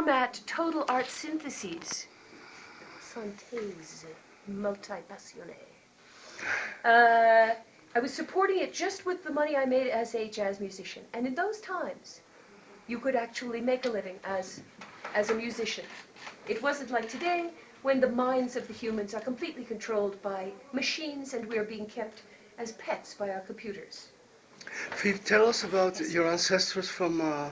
format total art syntheses. Synthèse multi-passionnée. I was supporting it just with the money I made as a jazz musician. And in those times, you could actually make a living as a musician. It wasn't like today, when the minds of the humans are completely controlled by machines and we are being kept as pets by our computers. Phoebe, tell us about your ancestors from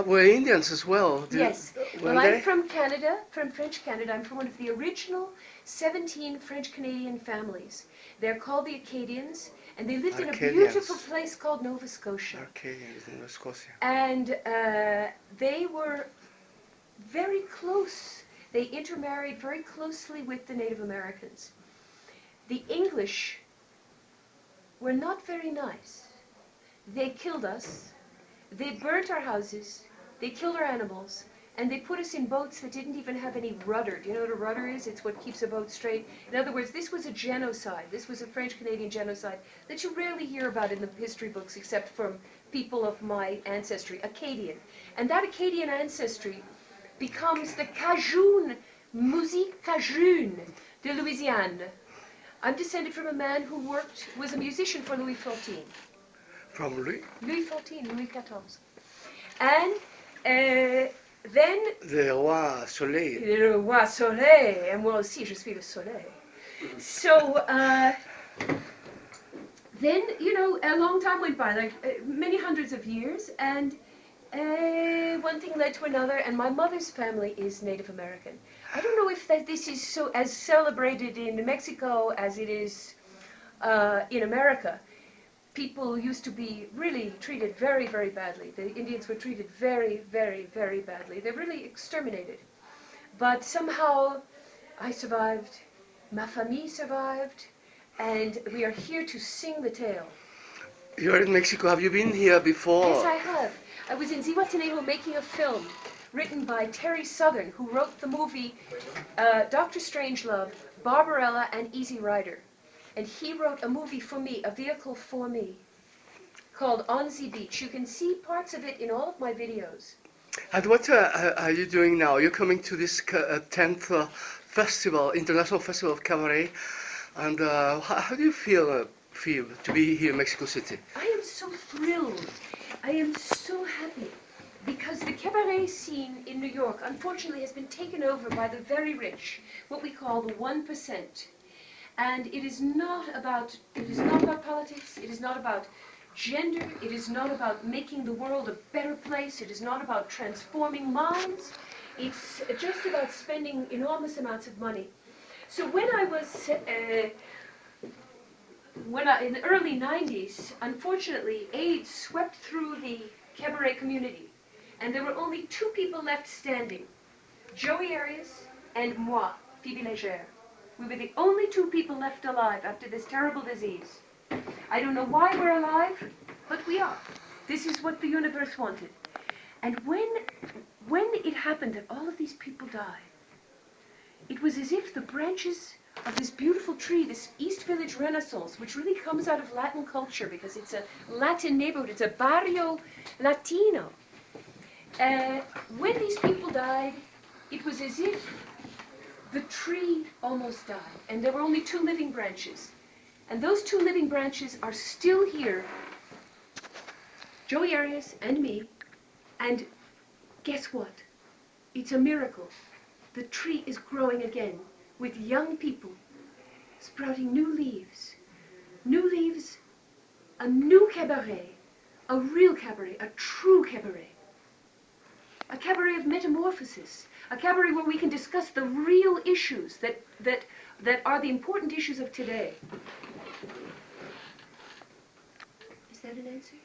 were Indians as well. Yes. Well, I'm from Canada, from French Canada. I'm from one of the original 17 French-Canadian families. They're called the Acadians, and they lived in a beautiful place called Nova Scotia. Arcadians in Nova Scotia. And they were very close. They intermarried very closely with the Native Americans. The English were not very nice. They killed us. They burnt our houses. They killed our animals. And they put us in boats that didn't even have any rudder. Do you know what a rudder is? It's what keeps a boat straight. In other words, this was a genocide. This was a French-Canadian genocide that you rarely hear about in the history books except from people of my ancestry, Acadian. And that Acadian ancestry becomes the Cajun, musique Cajun de Louisiane. I'm descended from a man who was a musician for Louis XIV. From Louis? Louis XIV, Louis XIV. And then... Le roi soleil. Le roi soleil. Et moi aussi, je suis le soleil. So, then, you know, a long time went by, like many hundreds of years, and one thing led to another, and my mother's family is Native American. I don't know if this is so as celebrated in Mexico as it is in America. People used to be really treated very, very badly. The Indians were treated very, very, very badly. They're really exterminated. But somehow I survived, ma famille survived, and we are here to sing the tale. You're in Mexico. Have you been here before? Yes, I have. I was in Zihuatanejo making a film written by Terry Southern, who wrote the movie Dr. Strangelove, Barbarella, and Easy Rider. And he wrote a movie for me, a vehicle for me, called On the Beach. You can see parts of it in all of my videos. And what are you doing now? You're coming to this 10th festival, International Festival of Cabaret. And how do you feel, Phoebe, to be here in Mexico City? I am so thrilled. I am so happy. Because the cabaret scene in New York, unfortunately, has been taken over by the very rich, what we call the 1%. And it is not about politics, it is not about gender, it is not about making the world a better place, it is not about transforming minds, it's just about spending enormous amounts of money. So when I was, in the early 90s, unfortunately, AIDS swept through the cabaret community, and there were only two people left standing, Joey Arias and moi, Phoebe Legere. We were the only two people left alive after this terrible disease. I don't know why we're alive, but we are. This is what the universe wanted. And when it happened that all of these people died, it was as if the branches of this beautiful tree, this East Village Renaissance, which really comes out of Latin culture because it's a Latin neighborhood, it's a barrio latino. When these people died, it was as if the tree almost died, and there were only two living branches. And those two living branches are still here, Joey Arias and me, and guess what? It's a miracle. The tree is growing again, with young people sprouting new leaves, a new cabaret, a real cabaret, a true cabaret. A cabaret of metamorphosis, a cabaret where we can discuss the real issues that are the important issues of today. Is that an answer?